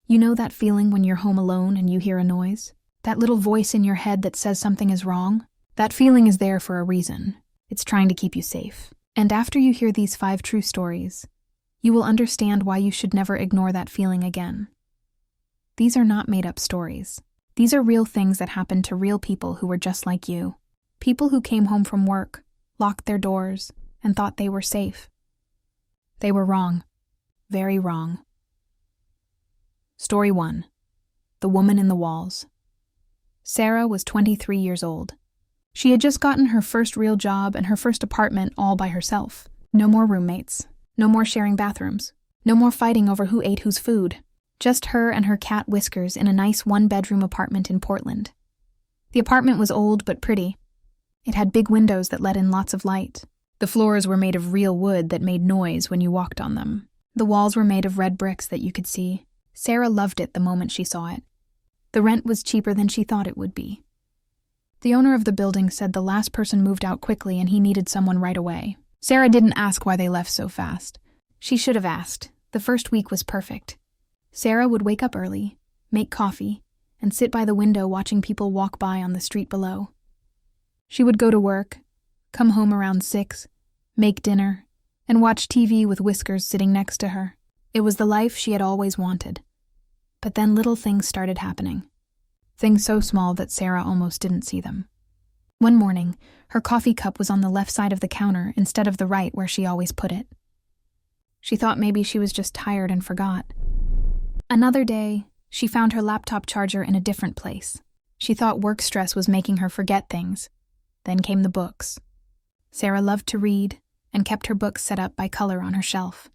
You know that feeling when you're home alone and you hear a noise? That little voice in your head that says something is wrong? That feeling is there for a reason. It's trying to keep you safe. And after you hear these 5 true stories, you will understand why you should never ignore that feeling again. These are not made-up stories. These are real things that happened to real people who were just like you. People who came home from work, locked their doors, and thought they were safe. They were wrong. Very wrong. Story 1. The Woman in the Walls. Sarah was 23 years old. She had just gotten her first real job and her first apartment all by herself. No more roommates. No more sharing bathrooms. No more fighting over who ate whose food. Just her and her cat Whiskers in a nice 1-bedroom apartment in Portland. The apartment was old but pretty. It had big windows that let in lots of light. The floors were made of real wood that made noise when you walked on them. The walls were made of red bricks that you could see. Sarah loved it the moment she saw it. The rent was cheaper than she thought it would be. The owner of the building said the last person moved out quickly and he needed someone right away. Sarah didn't ask why they left so fast. She should have asked. The first week was perfect. Sarah would wake up early, make coffee, and sit by the window watching people walk by on the street below. She would go to work, come home around 6, make dinner, and watch TV with Whiskers sitting next to her. It was the life she had always wanted. But then little things started happening. Things so small that Sarah almost didn't see them. One morning, her coffee cup was on the left side of the counter instead of the right where she always put it. She thought maybe she was just tired and forgot. Another day, she found her laptop charger in a different place. She thought work stress was making her forget things. Then came the books. Sarah loved to read and kept her books set up by color on her shelf.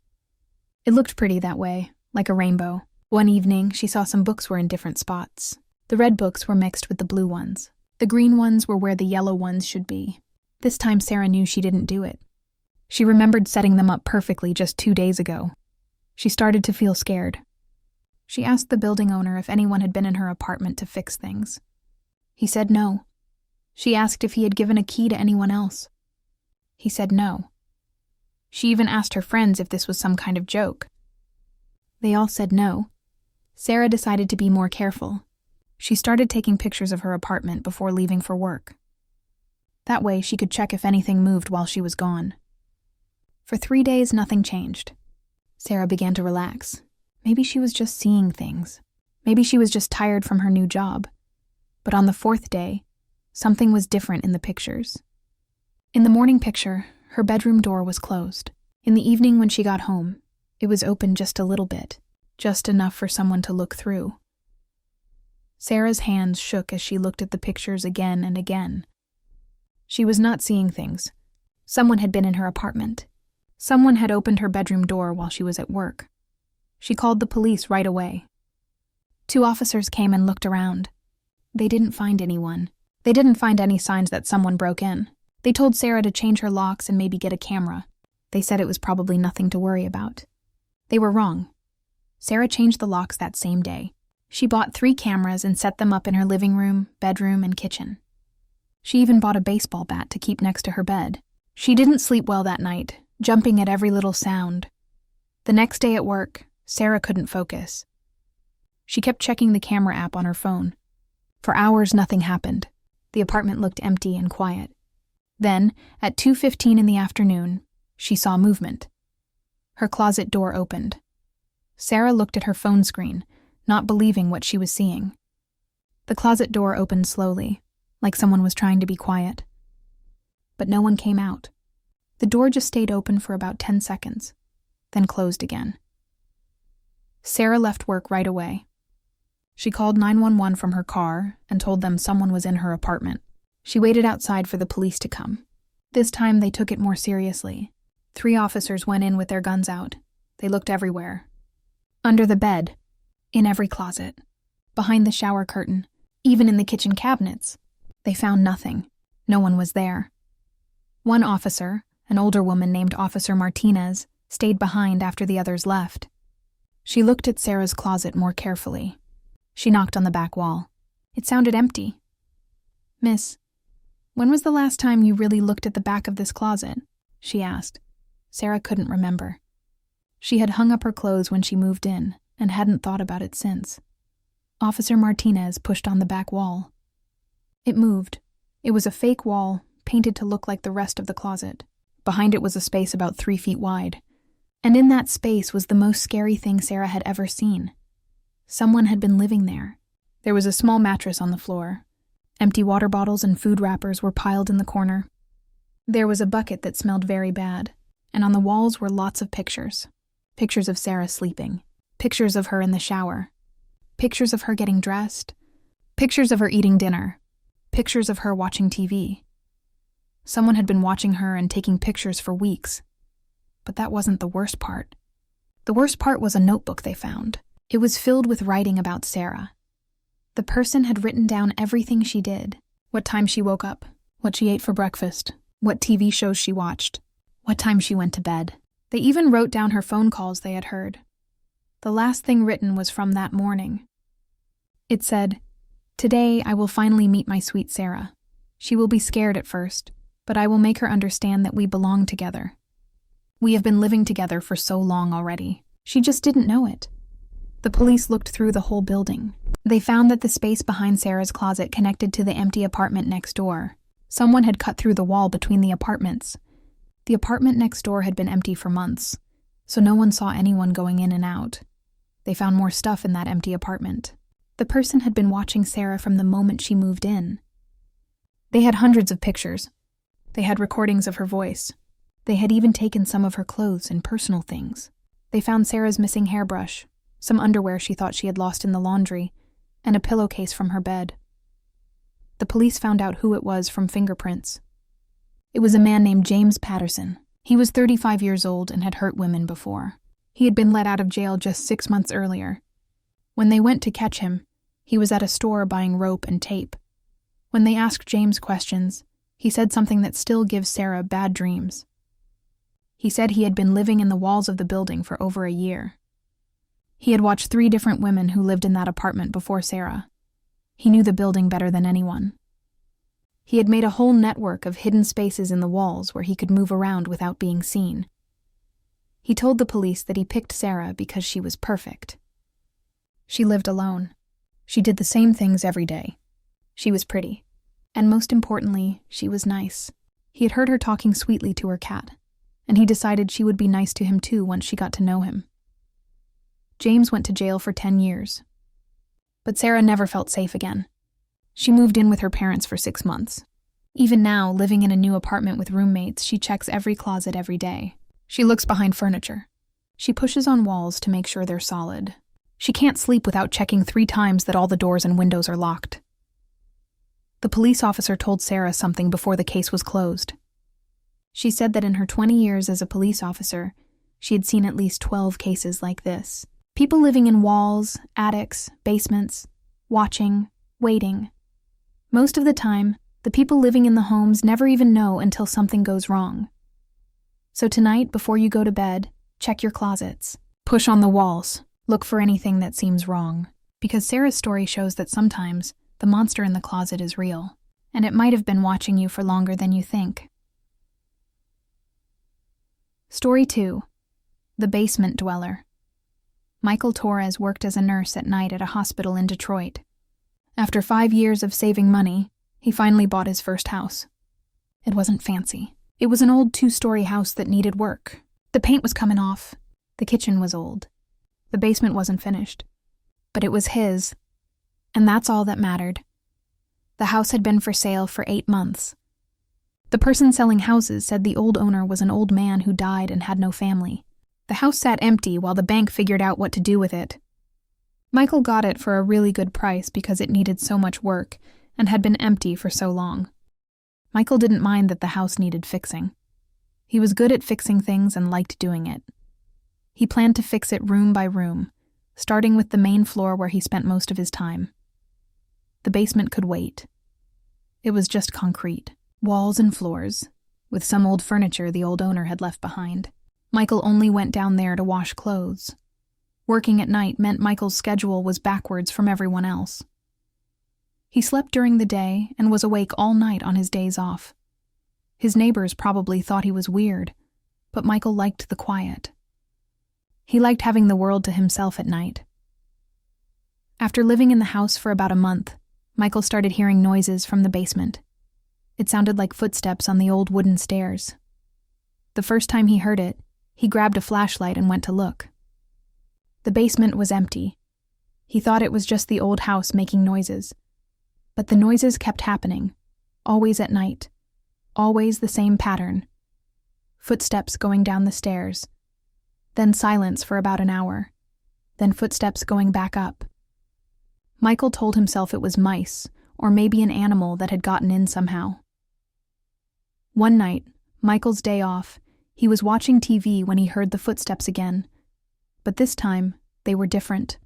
It looked pretty that way, like a rainbow. One evening, she saw some books were in different spots. The red books were mixed with the blue ones. The green ones were where the yellow ones should be. This time Sarah knew she didn't do it. She remembered setting them up perfectly just 2 days ago. She started to feel scared. She asked the building owner if anyone had been in her apartment to fix things. He said no. She asked if he had given a key to anyone else. He said no. She even asked her friends if this was some kind of joke. They all said no. Sarah decided to be more careful. She started taking pictures of her apartment before leaving for work. That way she could check if anything moved while she was gone. For 3 days, nothing changed. Sarah began to relax. Maybe she was just seeing things. Maybe she was just tired from her new job. But on the 4th day, something was different in the pictures. In the morning picture, her bedroom door was closed. In the evening when she got home, it was open just a little bit, just enough for someone to look through. Sarah's hands shook as she looked at the pictures again and again. She was not seeing things. Someone had been in her apartment. Someone had opened her bedroom door while she was at work. She called the police right away. 2 officers came and looked around. They didn't find anyone. They didn't find any signs that someone broke in. They told Sarah to change her locks and maybe get a camera. They said it was probably nothing to worry about. They were wrong. Sarah changed the locks that same day. She bought 3 cameras and set them up in her living room, bedroom, and kitchen. She even bought a baseball bat to keep next to her bed. She didn't sleep well that night, jumping at every little sound. The next day at work, Sarah couldn't focus. She kept checking the camera app on her phone. For hours, nothing happened. The apartment looked empty and quiet. Then, at 2:15 in the afternoon, she saw movement. Her closet door opened. Sarah looked at her phone screen, not believing what she was seeing. The closet door opened slowly, like someone was trying to be quiet. But no one came out. The door just stayed open for about 10 seconds, then closed again. Sarah left work right away. She called 911 from her car and told them someone was in her apartment. She waited outside for the police to come. This time they took it more seriously. 3 officers went in with their guns out. They looked everywhere. Under the bed, in every closet, behind the shower curtain, even in the kitchen cabinets. They found nothing. No one was there. One officer, an older woman named Officer Martinez, stayed behind after the others left. She looked at Sarah's closet more carefully. She knocked on the back wall. It sounded empty. "Miss, when was the last time you really looked at the back of this closet?" she asked. Sarah couldn't remember. She had hung up her clothes when she moved in, and hadn't thought about it since. Officer Martinez pushed on the back wall. It moved. It was a fake wall, painted to look like the rest of the closet. Behind it was a space about 3 feet wide. And in that space was the most scary thing Sarah had ever seen. Someone had been living there. There was a small mattress on the floor. Empty water bottles and food wrappers were piled in the corner. There was a bucket that smelled very bad, and on the walls were lots of pictures. Pictures of Sarah sleeping. Pictures of her in the shower. Pictures of her getting dressed. Pictures of her eating dinner. Pictures of her watching TV. Someone had been watching her and taking pictures for weeks. But that wasn't the worst part. The worst part was a notebook they found. It was filled with writing about Sarah. The person had written down everything she did. What time she woke up. What she ate for breakfast. What TV shows she watched. What time she went to bed. They even wrote down her phone calls they had heard. The last thing written was from that morning. It said, "Today I will finally meet my sweet Sarah. She will be scared at first, but I will make her understand that we belong together. We have been living together for so long already. She just didn't know it." The police looked through the whole building. They found that the space behind Sarah's closet connected to the empty apartment next door. Someone had cut through the wall between the apartments. The apartment next door had been empty for months, so no one saw anyone going in and out. They found more stuff in that empty apartment. The person had been watching Sarah from the moment she moved in. They had hundreds of pictures. They had recordings of her voice. They had even taken some of her clothes and personal things. They found Sarah's missing hairbrush, some underwear she thought she had lost in the laundry, and a pillowcase from her bed. The police found out who it was from fingerprints. It was a man named James Patterson. He was 35 years old and had hurt women before. He had been let out of jail just 6 months earlier. When they went to catch him, he was at a store buying rope and tape. When they asked James questions, he said something that still gives Sarah bad dreams. He said he had been living in the walls of the building for over a year. He had watched 3 different women who lived in that apartment before Sarah. He knew the building better than anyone. He had made a whole network of hidden spaces in the walls where he could move around without being seen. He told the police that he picked Sarah because she was perfect. She lived alone. She did the same things every day. She was pretty. And most importantly, she was nice. He had heard her talking sweetly to her cat, and he decided she would be nice to him too once she got to know him. James went to jail for 10 years. But Sarah never felt safe again. She moved in with her parents for 6 months. Even now, living in a new apartment with roommates, she checks every closet every day. She looks behind furniture. She pushes on walls to make sure they're solid. She can't sleep without checking 3 times that all the doors and windows are locked. The police officer told Sarah something before the case was closed. She said that in her 20 years as a police officer, she had seen at least 12 cases like this. People living in walls, attics, basements, watching, waiting. Most of the time, the people living in the homes never even know until something goes wrong. So tonight, before you go to bed, check your closets. Push on the walls. Look for anything that seems wrong. Because Sarah's story shows that sometimes the monster in the closet is real, and it might have been watching you for longer than you think. Story 2. The Basement Dweller. Michael Torres worked as a nurse at night at a hospital in Detroit. After 5 years of saving money, he finally bought his first house. It wasn't fancy. It was an old 2-story house that needed work. The paint was coming off. The kitchen was old. The basement wasn't finished. But it was his, and that's all that mattered. The house had been for sale for 8 months. The person selling houses said the old owner was an old man who died and had no family. The house sat empty while the bank figured out what to do with it. Michael got it for a really good price because it needed so much work and had been empty for so long. Michael didn't mind that the house needed fixing. He was good at fixing things and liked doing it. He planned to fix it room by room, starting with the main floor where he spent most of his time. The basement could wait. It was just concrete, walls and floors, with some old furniture the old owner had left behind. Michael only went down there to wash clothes. Working at night meant Michael's schedule was backwards from everyone else. He slept during the day and was awake all night on his days off. His neighbors probably thought he was weird, but Michael liked the quiet. He liked having the world to himself at night. After living in the house for about a month, Michael started hearing noises from the basement. It sounded like footsteps on the old wooden stairs. The first time he heard it, he grabbed a flashlight and went to look. The basement was empty. He thought it was just the old house making noises. But the noises kept happening, always at night, always the same pattern. Footsteps going down the stairs, then silence for about an hour, then footsteps going back up. Michael told himself it was mice, or maybe an animal that had gotten in somehow. One night, Michael's day off, he was watching TV when he heard the footsteps again. But this time, they were different.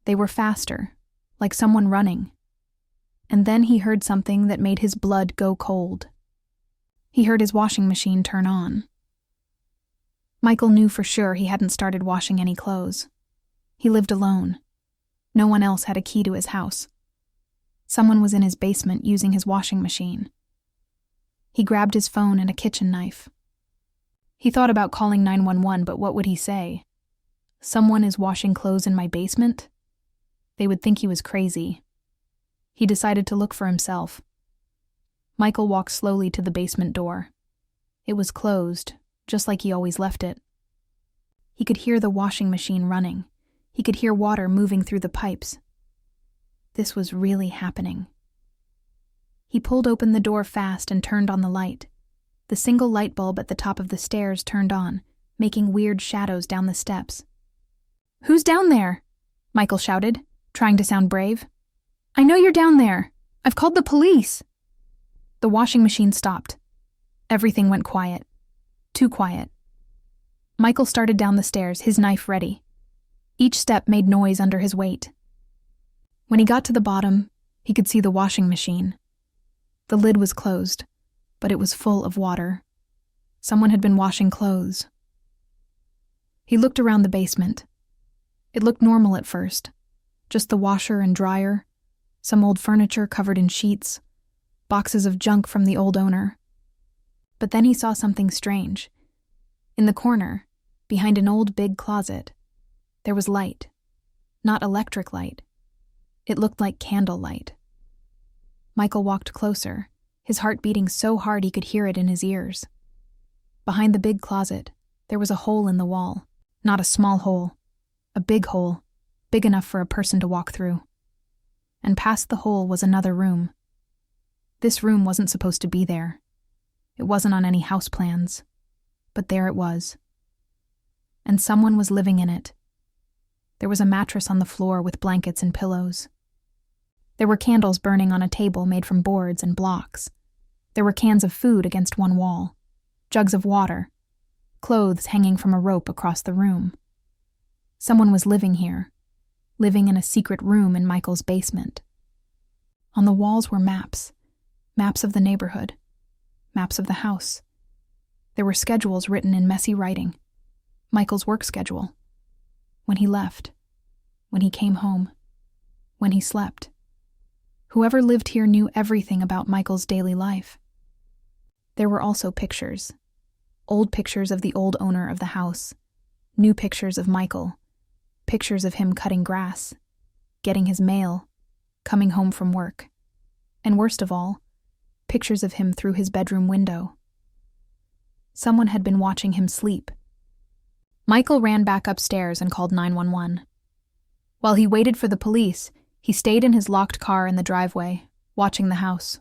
They were faster, like someone running. And then he heard something that made his blood go cold. He heard his washing machine turn on. Michael knew for sure he hadn't started washing any clothes. He lived alone. No one else had a key to his house. Someone was in his basement using his washing machine. He grabbed his phone and a kitchen knife. He thought about calling 911, but what would he say? Someone is washing clothes in my basement? They would think he was crazy. He decided to look for himself. Michael walked slowly to the basement door. It was closed, just like he always left it. He could hear the washing machine running. He could hear water moving through the pipes. This was really happening. He pulled open the door fast and turned on the light. The single light bulb at the top of the stairs turned on, making weird shadows down the steps. "Who's down there?" Michael shouted, trying to sound brave. "I know you're down there. I've called the police." The washing machine stopped. Everything went quiet. Too quiet. Michael started down the stairs, his knife ready. Each step made noise under his weight. When he got to the bottom, he could see the washing machine. The lid was closed, but it was full of water. Someone had been washing clothes. He looked around the basement. It looked normal at first. Just the washer and dryer, some old furniture covered in sheets, boxes of junk from the old owner. But then he saw something strange. In the corner, behind an old big closet, there was light. Not electric light. It looked like candlelight. Michael walked closer, his heart beating so hard he could hear it in his ears. Behind the big closet, there was a hole in the wall. Not a small hole. A big hole, big enough for a person to walk through. And past the hole was another room. This room wasn't supposed to be there. It wasn't on any house plans. But there it was. And someone was living in it. There was a mattress on the floor with blankets and pillows. There were candles burning on a table made from boards and blocks. There were cans of food against one wall, jugs of water, clothes hanging from a rope across the room. Someone was living here, living in a secret room in Michael's basement. On the walls were maps of the neighborhood, maps of the house. There were schedules written in messy writing. Michael's work schedule. When he left. When he came home. When he slept. Whoever lived here knew everything about Michael's daily life. There were also pictures. Old pictures of the old owner of the house. New pictures of Michael. Pictures of him cutting grass. Getting his mail. Coming home from work. And worst of all, pictures of him through his bedroom window. Someone had been watching him sleep. Michael ran back upstairs and called 911. While he waited for the police, he stayed in his locked car in the driveway, watching the house.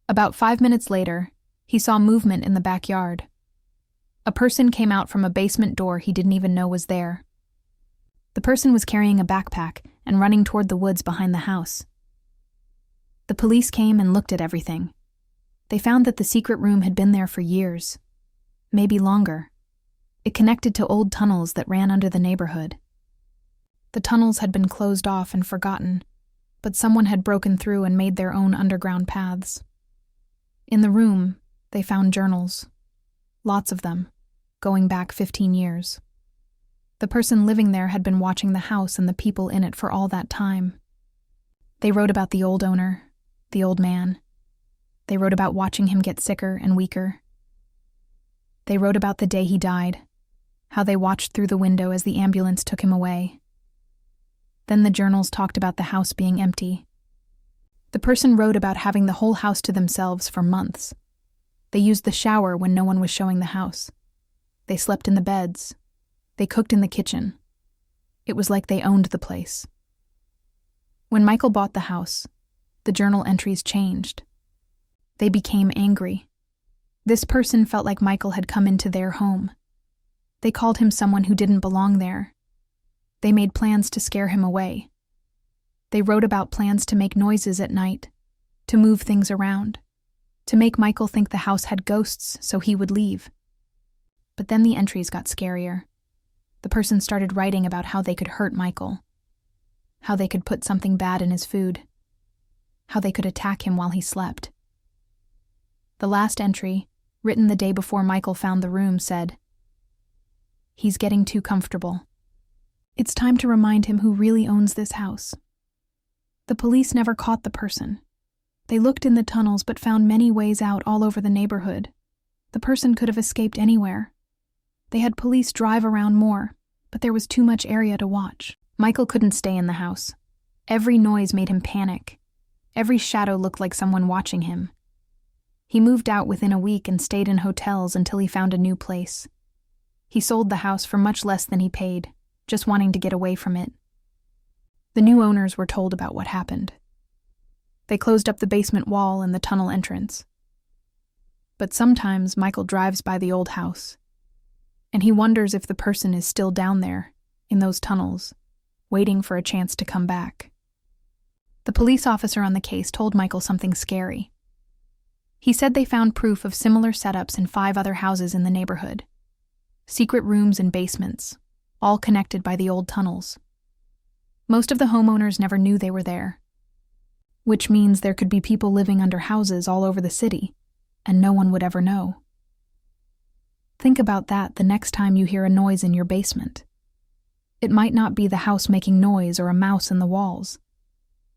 About 5 minutes later, he saw movement in the backyard. A person came out from a basement door he didn't even know was there. The person was carrying a backpack and running toward the woods behind the house. The police came and looked at everything. They found that the secret room had been there for years, maybe longer. It connected to old tunnels that ran under the neighborhood. The tunnels had been closed off and forgotten, but someone had broken through and made their own underground paths. In the room, they found journals. Lots of them, going back 15 years. The person living there had been watching the house and the people in it for all that time. They wrote about the old owner, the old man. They wrote about watching him get sicker and weaker. They wrote about the day he died, how they watched through the window as the ambulance took him away. Then the journals talked about the house being empty. The person wrote about having the whole house to themselves for months. They used the shower when no one was showing the house. They slept in the beds. They cooked in the kitchen. It was like they owned the place. When Michael bought the house, the journal entries changed. They became angry. This person felt like Michael had come into their home. They called him someone who didn't belong there. They made plans to scare him away. They wrote about plans to make noises at night, to move things around, to make Michael think the house had ghosts so he would leave. But then the entries got scarier. The person started writing about how they could hurt Michael, how they could put something bad in his food, how they could attack him while he slept. The last entry, written the day before Michael found the room, said, "He's getting too comfortable. It's time to remind him who really owns this house." The police never caught the person. They looked in the tunnels but found many ways out all over the neighborhood. The person could have escaped anywhere. They had police drive around more, but there was too much area to watch. Michael couldn't stay in the house. Every noise made him panic. Every shadow looked like someone watching him. He moved out within a week and stayed in hotels until he found a new place. He sold the house for much less than he paid, just wanting to get away from it. The new owners were told about what happened. They closed up the basement wall and the tunnel entrance. But sometimes Michael drives by the old house, and he wonders if the person is still down there, in those tunnels, waiting for a chance to come back. The police officer on the case told Michael something scary. He said they found proof of similar setups in 5 other houses in the neighborhood. Secret rooms and basements, all connected by the old tunnels. Most of the homeowners never knew they were there, which means there could be people living under houses all over the city, and no one would ever know. Think about that the next time you hear a noise in your basement. It might not be the house making noise or a mouse in the walls.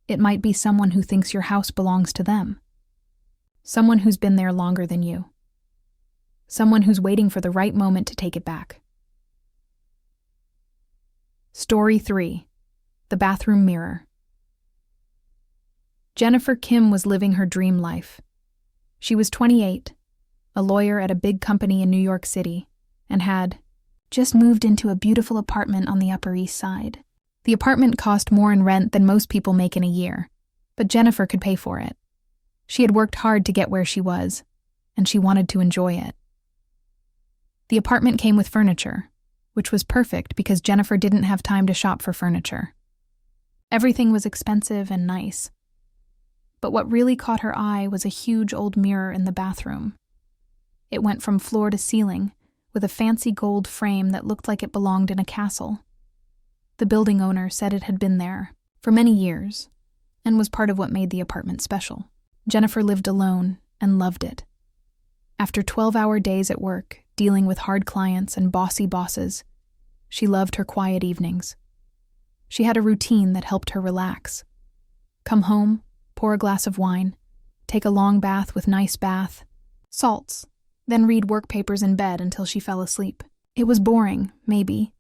It might be someone who thinks your house belongs to them. Someone who's been there longer than you. Someone who's waiting for the right moment to take it back. Story 3. The Bathroom Mirror. Jennifer Kim was living her dream life. She was 28, a lawyer at a big company in New York City, and had just moved into a beautiful apartment on the Upper East Side. The apartment cost more in rent than most people make in a year, but Jennifer could pay for it. She had worked hard to get where she was, and she wanted to enjoy it. The apartment came with furniture, which was perfect because Jennifer didn't have time to shop for furniture. Everything was expensive and nice. But what really caught her eye was a huge old mirror in the bathroom. It went from floor to ceiling, with a fancy gold frame that looked like it belonged in a castle. The building owner said it had been there for many years, and was part of what made the apartment special. Jennifer lived alone and loved it. After 12-hour days at work, dealing with hard clients and bossy bosses, she loved her quiet evenings. She had a routine that helped her relax. Come home, pour a glass of wine, take a long bath with nice bath salts, then read work papers in bed until she fell asleep. It was boring, maybe,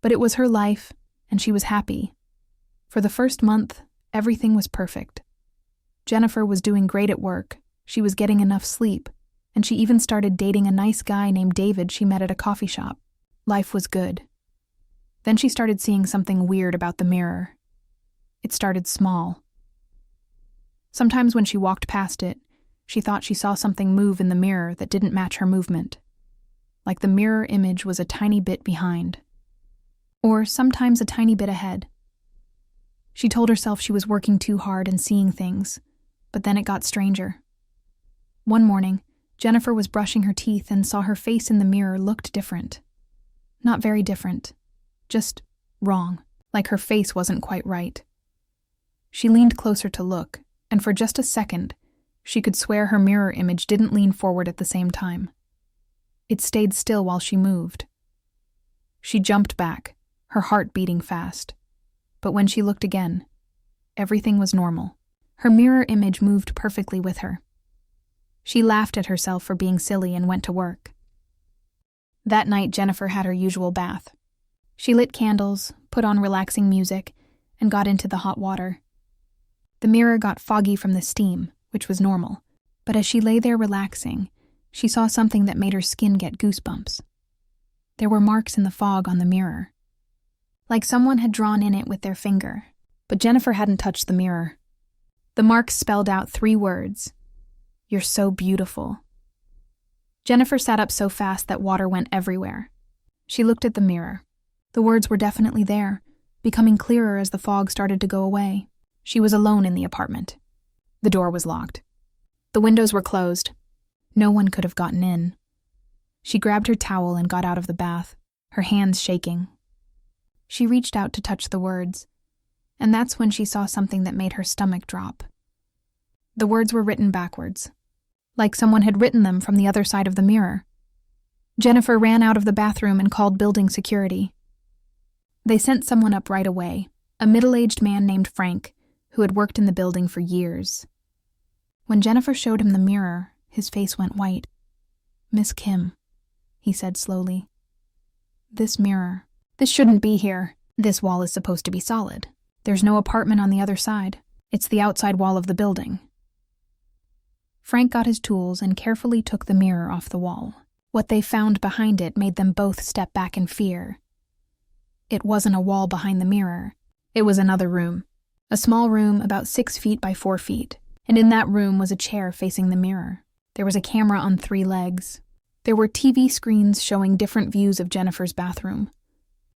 but it was her life, and she was happy. For the first month, everything was perfect. Jennifer was doing great at work, she was getting enough sleep, and she even started dating a nice guy named David she met at a coffee shop. Life was good. Then she started seeing something weird about the mirror. It started small. Sometimes when she walked past it, she thought she saw something move in the mirror that didn't match her movement, like the mirror image was a tiny bit behind, or sometimes a tiny bit ahead. She told herself she was working too hard and seeing things, but then it got stranger. One morning, Jennifer was brushing her teeth and saw her face in the mirror looked different. Not very different, just wrong, like her face wasn't quite right. She leaned closer to look, and for just a second, she could swear her mirror image didn't lean forward at the same time. It stayed still while she moved. She jumped back, her heart beating fast. But when she looked again, everything was normal. Her mirror image moved perfectly with her. She laughed at herself for being silly and went to work. That night, Jennifer had her usual bath. She lit candles, put on relaxing music, and got into the hot water. The mirror got foggy from the steam, which was normal, but as she lay there relaxing, she saw something that made her skin get goosebumps. There were marks in the fog on the mirror, like someone had drawn in it with their finger, but Jennifer hadn't touched the mirror. The marks spelled out 3 words: "You're so beautiful." Jennifer sat up so fast that water went everywhere. She looked at the mirror. The words were definitely there, becoming clearer as the fog started to go away. She was alone in the apartment. The door was locked. The windows were closed. No one could have gotten in. She grabbed her towel and got out of the bath, her hands shaking. She reached out to touch the words, and that's when she saw something that made her stomach drop. The words were written backwards, like someone had written them from the other side of the mirror. Jennifer ran out of the bathroom and called building security. They sent someone up right away, a middle-aged man named Frank, who had worked in the building for years. When Jennifer showed him the mirror, his face went white. "Miss Kim," he said slowly. "This mirror, this shouldn't be here. This wall is supposed to be solid. There's no apartment on the other side. It's the outside wall of the building." Frank got his tools and carefully took the mirror off the wall. What they found behind it made them both step back in fear. It wasn't a wall behind the mirror. It was another room. A small room about 6 feet by 4 feet. And in that room was a chair facing the mirror. There was a camera on 3 legs. There were TV screens showing different views of Jennifer's bathroom.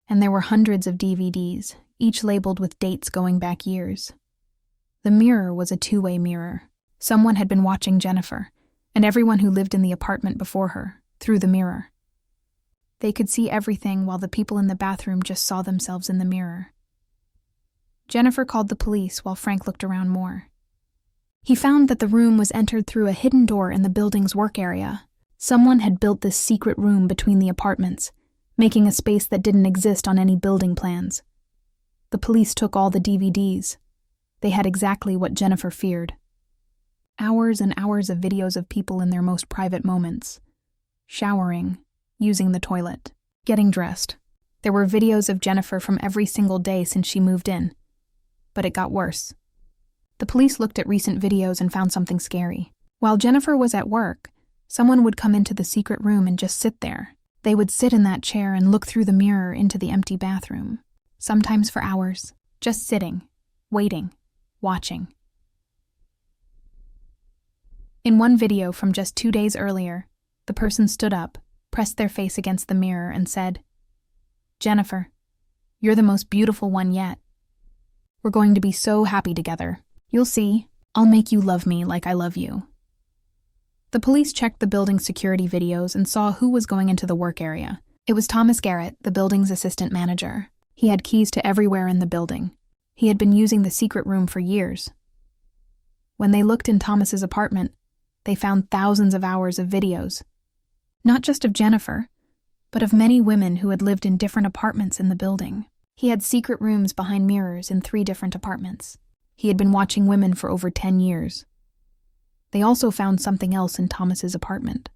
And there were hundreds of DVDs, each labeled with dates going back years. The mirror was a 2-way mirror. Someone had been watching Jennifer, and everyone who lived in the apartment before her, through the mirror. They could see everything while the people in the bathroom just saw themselves in the mirror. Jennifer called the police while Frank looked around more. He found that the room was entered through a hidden door in the building's work area. Someone had built this secret room between the apartments, making a space that didn't exist on any building plans. The police took all the DVDs. They had exactly what Jennifer feared. Hours and hours of videos of people in their most private moments. Showering, using the toilet, getting dressed. There were videos of Jennifer from every single day since she moved in. But it got worse. The police looked at recent videos and found something scary. While Jennifer was at work, someone would come into the secret room and just sit there. They would sit in that chair and look through the mirror into the empty bathroom, sometimes for hours, just sitting, waiting, watching. In one video from just 2 days earlier, the person stood up, pressed their face against the mirror, and said, "Jennifer, you're the most beautiful one yet. We're going to be so happy together. You'll see, I'll make you love me like I love you." The police checked the building's security videos and saw who was going into the work area. It was Thomas Garrett, the building's assistant manager. He had keys to everywhere in the building. He had been using the secret room for years. When they looked in Thomas's apartment, they found thousands of hours of videos. Not just of Jennifer, but of many women who had lived in different apartments in the building. He had secret rooms behind mirrors in 3 different apartments. He had been watching women for over 10 years. They also found something else in Thomas's apartment.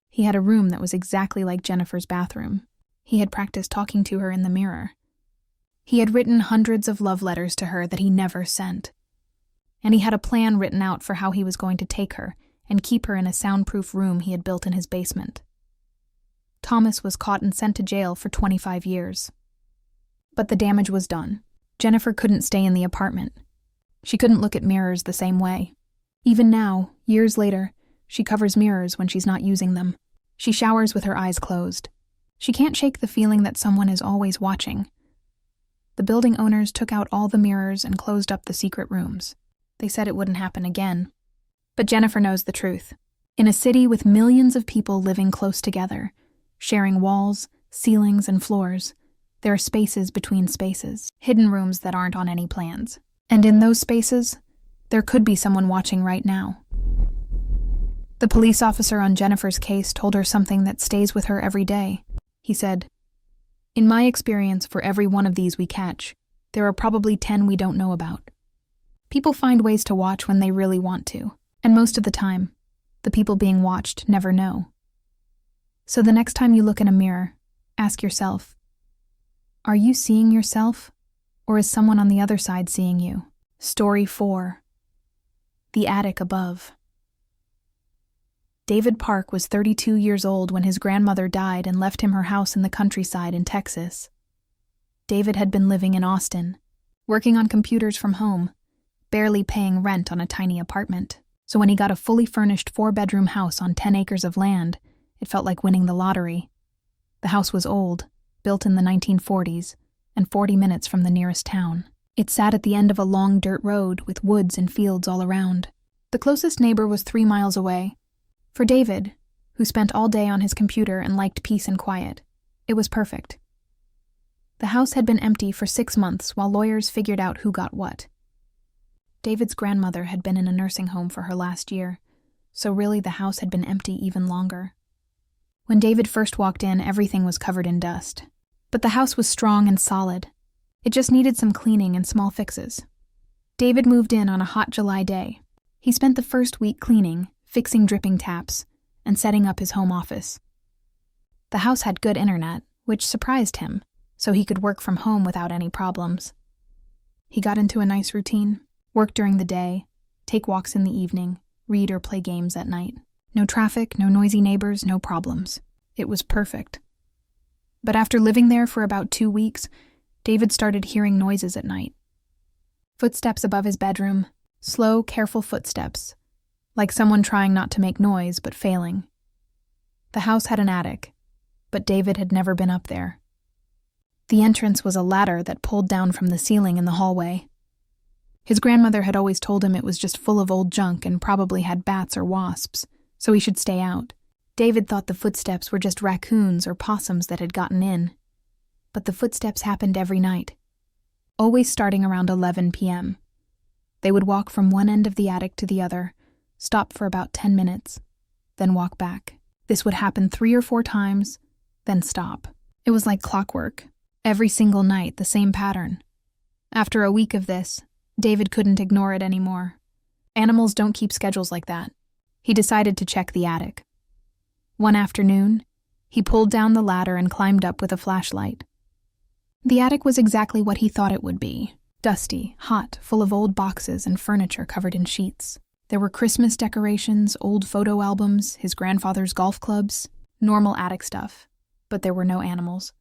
He had a room that was exactly like Jennifer's bathroom. He had practiced talking to her in the mirror. He had written hundreds of love letters to her that he never sent. And he had a plan written out for how he was going to take her and keep her in a soundproof room he had built in his basement. Thomas was caught and sent to jail for 25 years. But the damage was done. Jennifer couldn't stay in the apartment. She couldn't look at mirrors the same way. Even now, years later, she covers mirrors when she's not using them. She showers with her eyes closed. She can't shake the feeling that someone is always watching. The building owners took out all the mirrors and closed up the secret rooms. They said it wouldn't happen again. But Jennifer knows the truth. In a city with millions of people living close together, sharing walls, ceilings, and floors, there are spaces between spaces, hidden rooms that aren't on any plans. And in those spaces, there could be someone watching right now. The police officer on Jennifer's case told her something that stays with her every day. He said, "In my experience, for every one of these we catch, there are probably 10 we don't know about. People find ways to watch when they really want to, and most of the time, the people being watched never know. So the next time you look in a mirror, ask yourself, are you seeing yourself, or is someone on the other side seeing you? Story 4. The Attic Above. David Park was 32 years old when his grandmother died and left him her house in the countryside in Texas. David had been living in Austin, working on computers from home, barely paying rent on a tiny apartment. So when he got a fully furnished 4-bedroom house on 10 acres of land, it felt like winning the lottery. The house was old, built in the 1940s, and 40 minutes from the nearest town. It sat at the end of a long dirt road with woods and fields all around. The closest neighbor was 3 miles away. For David, who spent all day on his computer and liked peace and quiet, it was perfect. The house had been empty for 6 months while lawyers figured out who got what. David's grandmother had been in a nursing home for her last year, so really the house had been empty even longer. When David first walked in, everything was covered in dust. But the house was strong and solid. It just needed some cleaning and small fixes. David moved in on a hot July day. He spent the first week cleaning, fixing dripping taps, and setting up his home office. The house had good internet, which surprised him, so he could work from home without any problems. He got into a nice routine, work during the day, take walks in the evening, read or play games at night. No traffic, no noisy neighbors, no problems. It was perfect. But after living there for about 2 weeks, David started hearing noises at night. Footsteps above his bedroom, slow, careful footsteps, like someone trying not to make noise but failing. The house had an attic, but David had never been up there. The entrance was a ladder that pulled down from the ceiling in the hallway. His grandmother had always told him it was just full of old junk and probably had bats or wasps, so he should stay out. David thought the footsteps were just raccoons or possums that had gotten in. But the footsteps happened every night, always starting around 11 p.m. They would walk from one end of the attic to the other, stop for about 10 minutes, then walk back. This would happen 3 or 4 times, then stop. It was like clockwork. Every single night, the same pattern. After a week of this, David couldn't ignore it anymore. Animals don't keep schedules like that. He decided to check the attic. One afternoon, he pulled down the ladder and climbed up with a flashlight. The attic was exactly what he thought it would be. Dusty, hot, full of old boxes and furniture covered in sheets. There were Christmas decorations, old photo albums, his grandfather's golf clubs, normal attic stuff. But there were no animals.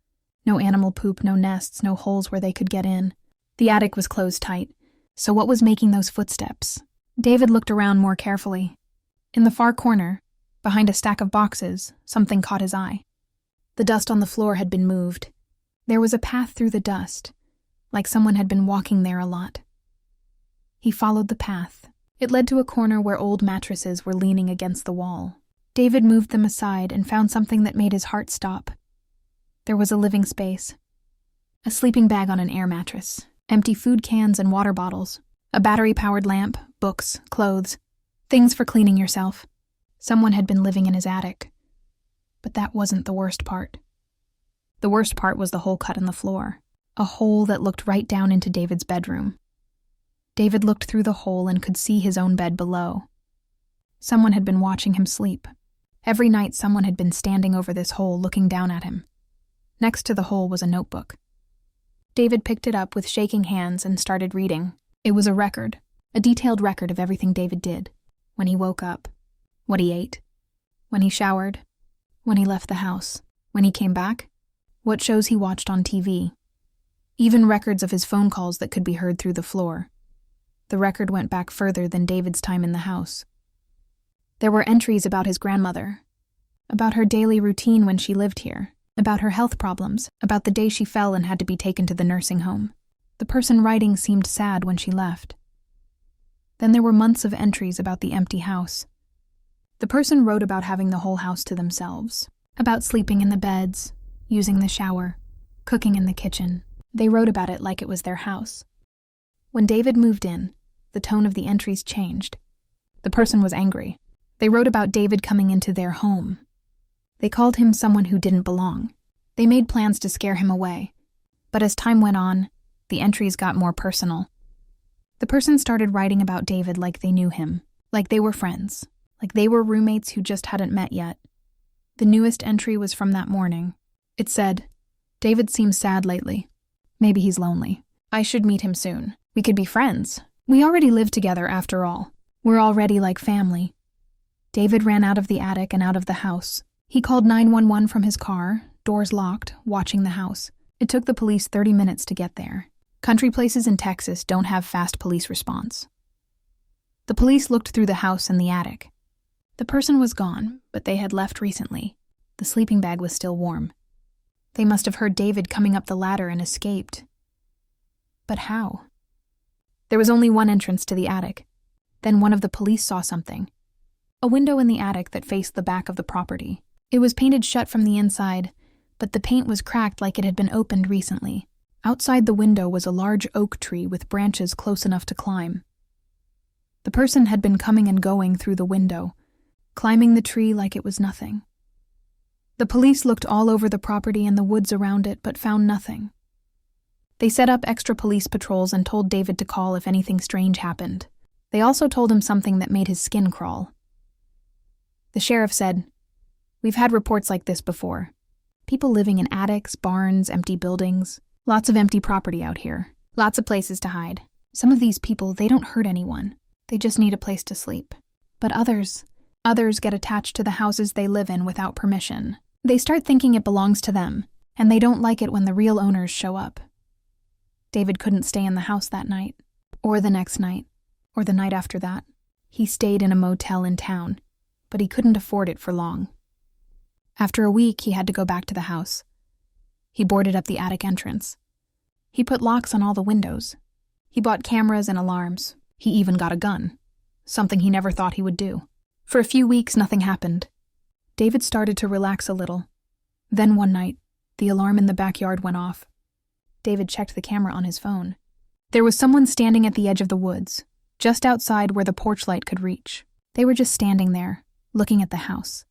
No animal poop, no nests, no holes where they could get in. The attic was closed tight. So what was making those footsteps? David looked around more carefully. In the far corner, behind a stack of boxes, something caught his eye. The dust on the floor had been moved. There was a path through the dust, like someone had been walking there a lot. He followed the path. It led to a corner where old mattresses were leaning against the wall. David moved them aside and found something that made his heart stop. There was a living space. A sleeping bag on an air mattress, empty food cans and water bottles, a battery-powered lamp, books, clothes, things for cleaning yourself. Someone had been living in his attic. But that wasn't the worst part. The worst part was the hole cut in the floor, a hole that looked right down into David's bedroom. David looked through the hole and could see his own bed below. Someone had been watching him sleep. Every night someone had been standing over this hole looking down at him. Next to the hole was a notebook. David picked it up with shaking hands and started reading. It was a record, a detailed record of everything David did. When he woke up, what he ate, when he showered, when he left the house, when he came back, what shows he watched on TV. Even records of his phone calls that could be heard through the floor. The record went back further than David's time in the house. There were entries about his grandmother, about her daily routine when she lived here, about her health problems, about the day she fell and had to be taken to the nursing home. The person writing seemed sad when she left. Then there were months of entries about the empty house. The person wrote about having the whole house to themselves, about sleeping in the beds, using the shower, cooking in the kitchen. They wrote about it like it was their house. When David moved in, the tone of the entries changed. The person was angry. They wrote about David coming into their home. They called him someone who didn't belong. They made plans to scare him away. But as time went on, the entries got more personal. The person started writing about David like they knew him, like they were friends, like they were roommates who just hadn't met yet. The newest entry was from that morning. It said, "David seems sad lately. Maybe he's lonely. I should meet him soon. We could be friends. We already live together after all. We're already like family." David ran out of the attic and out of the house. He called 911 from his car, doors locked, watching the house. It took the police 30 minutes to get there. Country places in Texas don't have fast police response. The police looked through the house and the attic. The person was gone, but they had left recently. The sleeping bag was still warm. They must have heard David coming up the ladder and escaped. But how? There was only one entrance to the attic. Then one of the police saw something. A window in the attic that faced the back of the property. It was painted shut from the inside, but the paint was cracked like it had been opened recently. Outside the window was a large oak tree with branches close enough to climb. The person had been coming and going through the window, climbing the tree like it was nothing. The police looked all over the property and the woods around it, but found nothing. They set up extra police patrols and told David to call if anything strange happened. They also told him something that made his skin crawl. The sheriff said, "We've had reports like this before. People living in attics, barns, empty buildings. Lots of empty property out here. Lots of places to hide. Some of these people, they don't hurt anyone. They just need a place to sleep. But others get attached to the houses they live in without permission. They start thinking it belongs to them, and they don't like it when the real owners show up." David couldn't stay in the house that night, or the next night, or the night after that. He stayed in a motel in town, but he couldn't afford it for long. After a week, he had to go back to the house. He boarded up the attic entrance. He put locks on all the windows. He bought cameras and alarms. He even got a gun, something he never thought he would do. For a few weeks, nothing happened. David started to relax a little. Then one night, the alarm in the backyard went off. David checked the camera on his phone. There was someone standing at the edge of the woods, just outside where the porch light could reach. They were just standing there, looking at the house.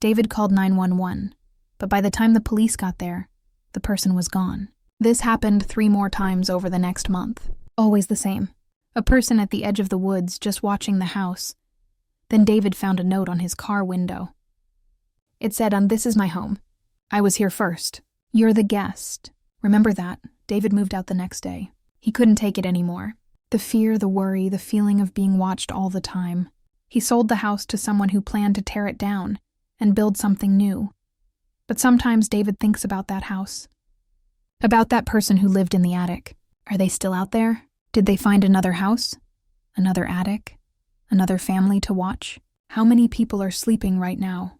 David called 911, but by the time the police got there, the person was gone. This happened 3 more times over the next month. Always the same. A person at the edge of the woods just watching the house. Then David found a note on his car window. It said, "This is my home. I was here first. You're the guest." Remember that. David moved out the next day. He couldn't take it anymore. The fear, the worry, the feeling of being watched all the time. He sold the house to someone who planned to tear it down and build something new. But sometimes David thinks about that house. About that person who lived in the attic. Are they still out there? Did they find another house? Another attic? Another family to watch? How many people are sleeping right now,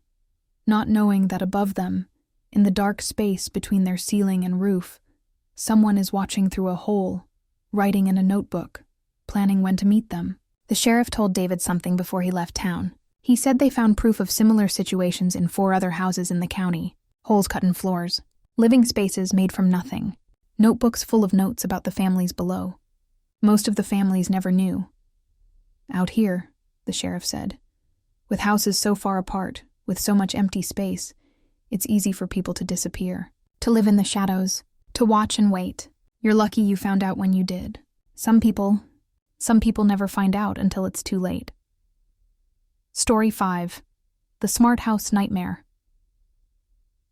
not knowing that above them, in the dark space between their ceiling and roof, someone is watching through a hole, writing in a notebook, planning when to meet them? The sheriff told David something before he left town. He said they found proof of similar situations in 4 other houses in the county, holes cut in floors, living spaces made from nothing, notebooks full of notes about the families below. Most of the families never knew. Out here, the sheriff said, with houses so far apart, with so much empty space, it's easy for people to disappear, to live in the shadows, to watch and wait. You're lucky you found out when you did. Some people never find out until it's too late. Story 5. The Smart House Nightmare.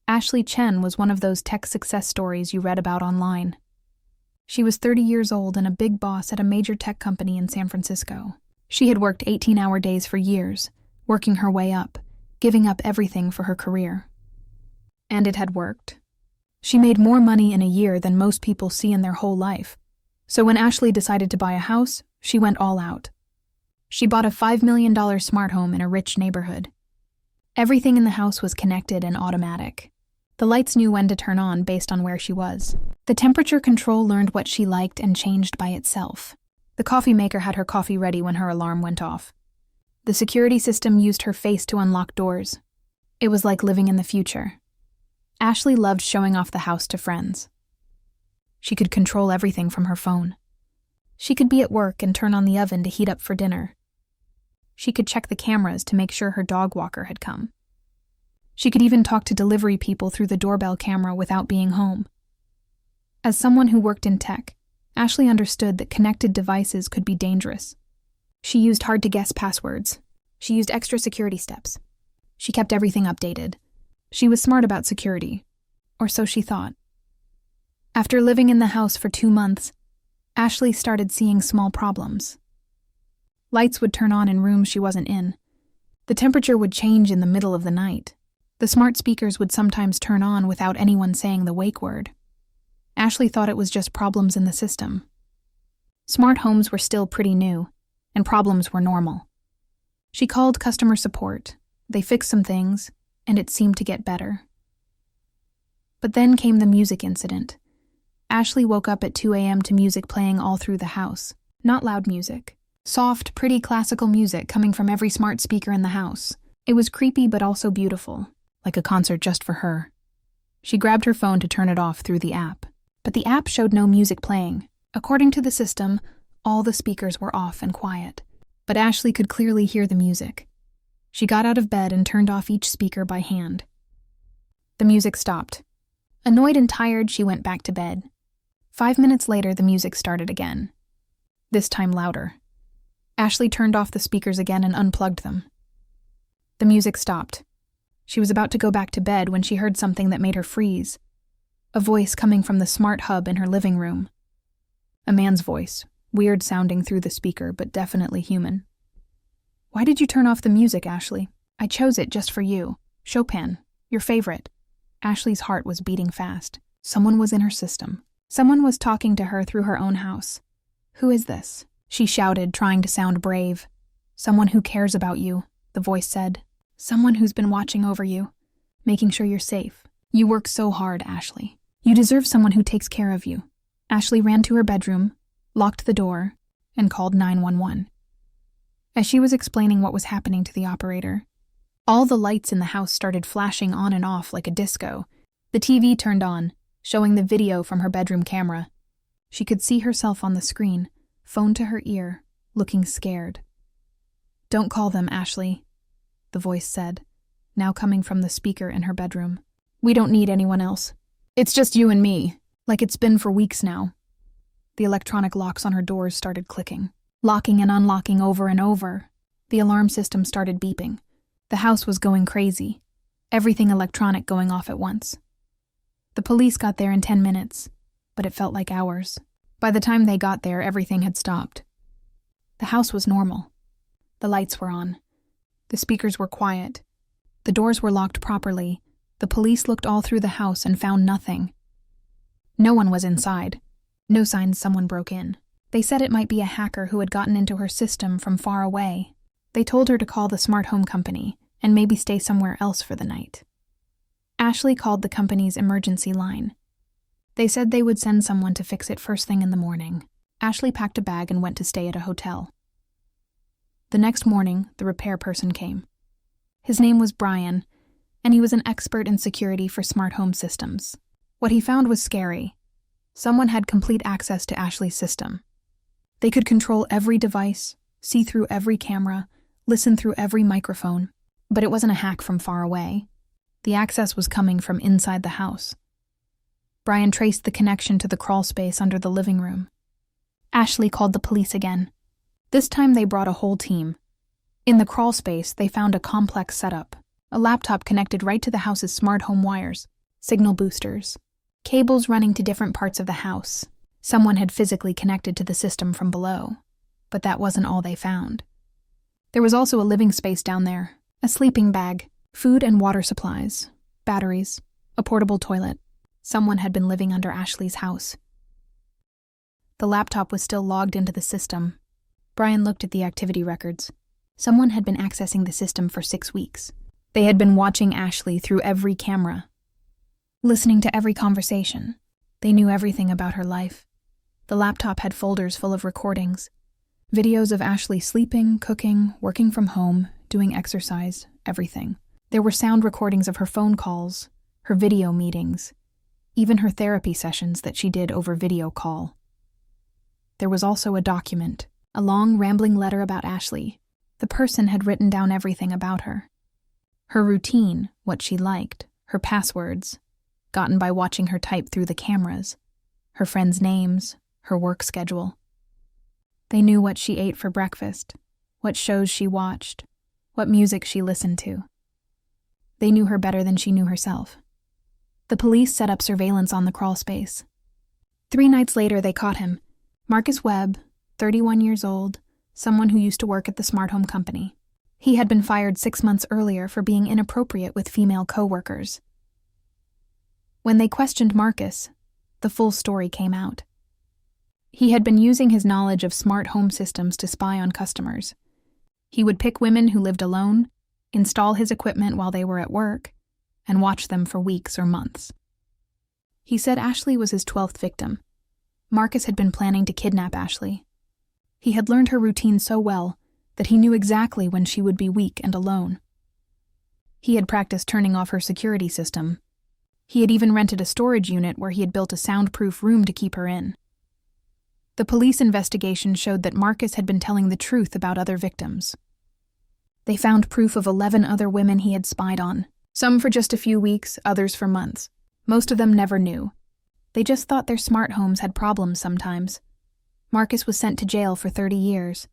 Ashley Chen was one of those tech success stories you read about online. She was 30 years old and a big boss at a major tech company in San Francisco. She had worked 18-hour days for years, working her way up, giving up everything for her career. And it had worked. She made more money in a year than most people see in their whole life. So when Ashley decided to buy a house, she went all out. She bought a $5 million smart home in a rich neighborhood. Everything in the house was connected and automatic. The lights knew when to turn on based on where she was. The temperature control learned what she liked and changed by itself. The coffee maker had her coffee ready when her alarm went off. The security system used her face to unlock doors. It was like living in the future. Ashley loved showing off the house to friends. She could control everything from her phone. She could be at work and turn on the oven to heat up for dinner. She could check the cameras to make sure her dog walker had come. She could even talk to delivery people through the doorbell camera without being home. As someone who worked in tech, Ashley understood that connected devices could be dangerous. She used hard-to-guess passwords. She used extra security steps. She kept everything updated. She was smart about security, or so she thought. After living in the house for 2 months, Ashley started seeing small problems. Lights would turn on in rooms she wasn't in. The temperature would change in the middle of the night. The smart speakers would sometimes turn on without anyone saying the wake word. Ashley thought it was just problems in the system. Smart homes were still pretty new, and problems were normal. She called customer support. They fixed some things, and it seemed to get better. But then came the music incident. Ashley woke up at 2 a.m. to music playing all through the house. Not loud music. Soft, pretty classical music coming from every smart speaker in the house. It was creepy but also beautiful, like a concert just for her. She grabbed her phone to turn it off through the app. But the app showed no music playing. According to the system, all the speakers were off and quiet. But Ashley could clearly hear the music. She got out of bed and turned off each speaker by hand. The music stopped. Annoyed and tired, she went back to bed. 5 minutes later, the music started again. This time louder. Ashley turned off the speakers again and unplugged them. The music stopped. She was about to go back to bed when she heard something that made her freeze. A voice coming from the smart hub in her living room. A man's voice, weird sounding through the speaker, but definitely human. "Why did you turn off the music, Ashley? I chose it just for you. Chopin, your favorite." Ashley's heart was beating fast. Someone was in her system. Someone was talking to her through her own house. "Who is this?" she shouted, trying to sound brave. "Someone who cares about you," the voice said. "Someone who's been watching over you, making sure you're safe. You work so hard, Ashley. You deserve someone who takes care of you." Ashley ran to her bedroom, locked the door, and called 911. As she was explaining what was happening to the operator, all the lights in the house started flashing on and off like a disco. The TV turned on, showing the video from her bedroom camera. She could see herself on the screen, phone to her ear, looking scared. "Don't call them, Ashley," the voice said, now coming from the speaker in her bedroom. "We don't need anyone else. It's just you and me, like it's been for weeks now." The electronic locks on her doors started clicking, locking and unlocking over and over. The alarm system started beeping. The house was going crazy, everything electronic going off at once. The police got there in 10 minutes, but it felt like hours. By the time they got there, everything had stopped. The house was normal. The lights were on. The speakers were quiet. The doors were locked properly. The police looked all through the house and found nothing. No one was inside. No signs someone broke in. They said it might be a hacker who had gotten into her system from far away. They told her to call the smart home company and maybe stay somewhere else for the night. Ashley called the company's emergency line. They said they would send someone to fix it first thing in the morning. Ashley packed a bag and went to stay at a hotel. The next morning, the repair person came. His name was Brian, and he was an expert in security for smart home systems. What he found was scary. Someone had complete access to Ashley's system. They could control every device, see through every camera, listen through every microphone. But it wasn't a hack from far away. The access was coming from inside the house. Brian traced the connection to the crawl space under the living room. Ashley called the police again. This time they brought a whole team. In the crawl space, they found a complex setup. A laptop connected right to the house's smart home wires, signal boosters, cables running to different parts of the house. Someone had physically connected to the system from below. But that wasn't all they found. There was also a living space down there, a sleeping bag, food and water supplies, batteries, a portable toilet. Someone had been living under Ashley's house. The laptop was still logged into the system. Brian looked at the activity records. Someone had been accessing the system for 6 weeks. They had been watching Ashley through every camera, listening to every conversation. They knew everything about her life. The laptop had folders full of recordings, videos of Ashley sleeping, cooking, working from home, doing exercise, everything. There were sound recordings of her phone calls, her video meetings, even her therapy sessions that she did over video call. There was also a document, a long, rambling letter about Ashley. The person had written down everything about her. Her routine, what she liked, her passwords, gotten by watching her type through the cameras, her friends' names, her work schedule. They knew what she ate for breakfast, what shows she watched, what music she listened to. They knew her better than she knew herself. The police set up surveillance on the crawl space. 3 nights later, they caught him. Marcus Webb, 31 years old, someone who used to work at the smart home company. He had been fired 6 months earlier for being inappropriate with female co-workers. When they questioned Marcus, the full story came out. He had been using his knowledge of smart home systems to spy on customers. He would pick women who lived alone, install his equipment while they were at work, and watch them for weeks or months. He said Ashley was his 12th victim. Marcus had been planning to kidnap Ashley. He had learned her routine so well that he knew exactly when she would be weak and alone. He had practiced turning off her security system. He had even rented a storage unit where he had built a soundproof room to keep her in. The police investigation showed that Marcus had been telling the truth about other victims. They found proof of 11 other women he had spied on, some for just a few weeks, others for months. Most of them never knew. They just thought their smart homes had problems sometimes. Marcus was sent to jail for 30 years.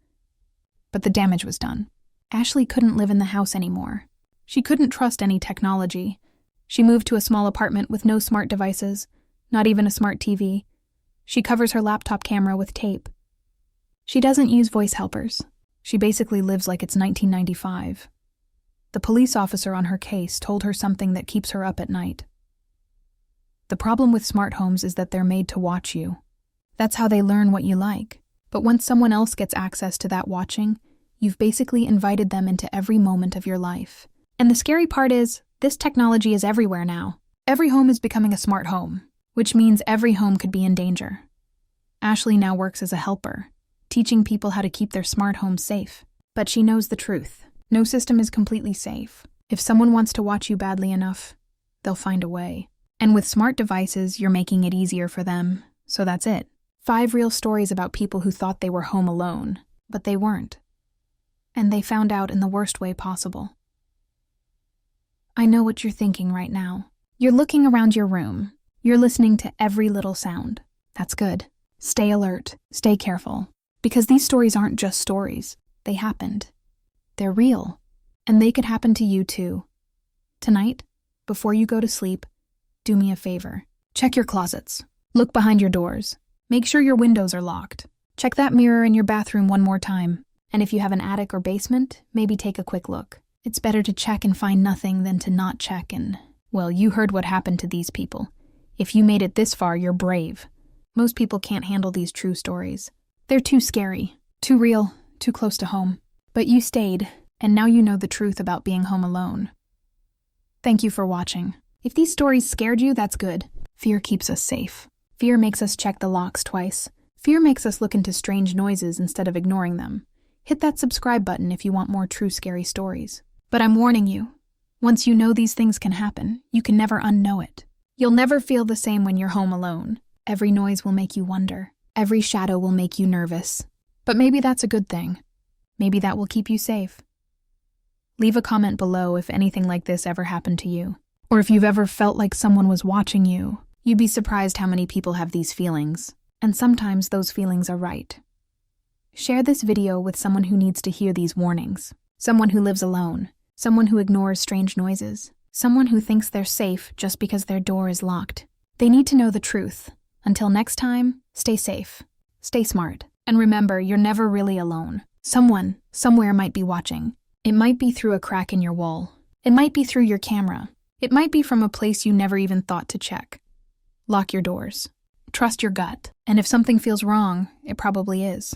But the damage was done. Ashley couldn't live in the house anymore. She couldn't trust any technology. She moved to a small apartment with no smart devices, not even a smart TV. She covers her laptop camera with tape. She doesn't use voice helpers. She basically lives like it's 1995. The police officer on her case told her something that keeps her up at night. The problem with smart homes is that they're made to watch you. That's how they learn what you like. But once someone else gets access to that watching, you've basically invited them into every moment of your life. And the scary part is, this technology is everywhere now. Every home is becoming a smart home, which means every home could be in danger. Ashley now works as a helper, teaching people how to keep their smart homes safe. But she knows the truth. No system is completely safe. If someone wants to watch you badly enough, they'll find a way. And with smart devices, you're making it easier for them, so that's it. 5 real stories about people who thought they were home alone, but they weren't. And they found out in the worst way possible. I know what you're thinking right now. You're looking around your room. You're listening to every little sound. That's good. Stay alert. Stay careful. Because these stories aren't just stories. They happened. They're real. And they could happen to you too. Tonight, before you go to sleep, do me a favor. Check your closets. Look behind your doors. Make sure your windows are locked. Check that mirror in your bathroom one more time. And if you have an attic or basement, maybe take a quick look. It's better to check and find nothing than to not check and, well, you heard what happened to these people. If you made it this far, you're brave. Most people can't handle these true stories. They're too scary, too real, too close to home. But you stayed, and now you know the truth about being home alone. Thank you for watching. If these stories scared you, that's good. Fear keeps us safe. Fear makes us check the locks twice. Fear makes us look into strange noises instead of ignoring them. Hit that subscribe button if you want more true scary stories. But I'm warning you, once you know these things can happen, you can never unknow it. You'll never feel the same when you're home alone. Every noise will make you wonder. Every shadow will make you nervous. But maybe that's a good thing. Maybe that will keep you safe. Leave a comment below if anything like this ever happened to you. Or if you've ever felt like someone was watching you. You'd be surprised how many people have these feelings. And sometimes those feelings are right. Share this video with someone who needs to hear these warnings. Someone who lives alone. Someone who ignores strange noises. Someone who thinks they're safe just because their door is locked. They need to know the truth. Until next time, stay safe. Stay smart. And remember, you're never really alone. Someone, somewhere might be watching. It might be through a crack in your wall. It might be through your camera. It might be from a place you never even thought to check. Lock your doors. Trust your gut. And if something feels wrong, it probably is.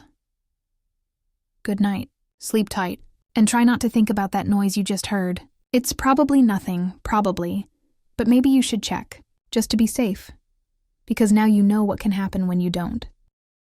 Good night. Sleep tight. And try not to think about that noise you just heard. It's probably nothing, probably. But maybe you should check, just to be safe. Because now you know what can happen when you don't.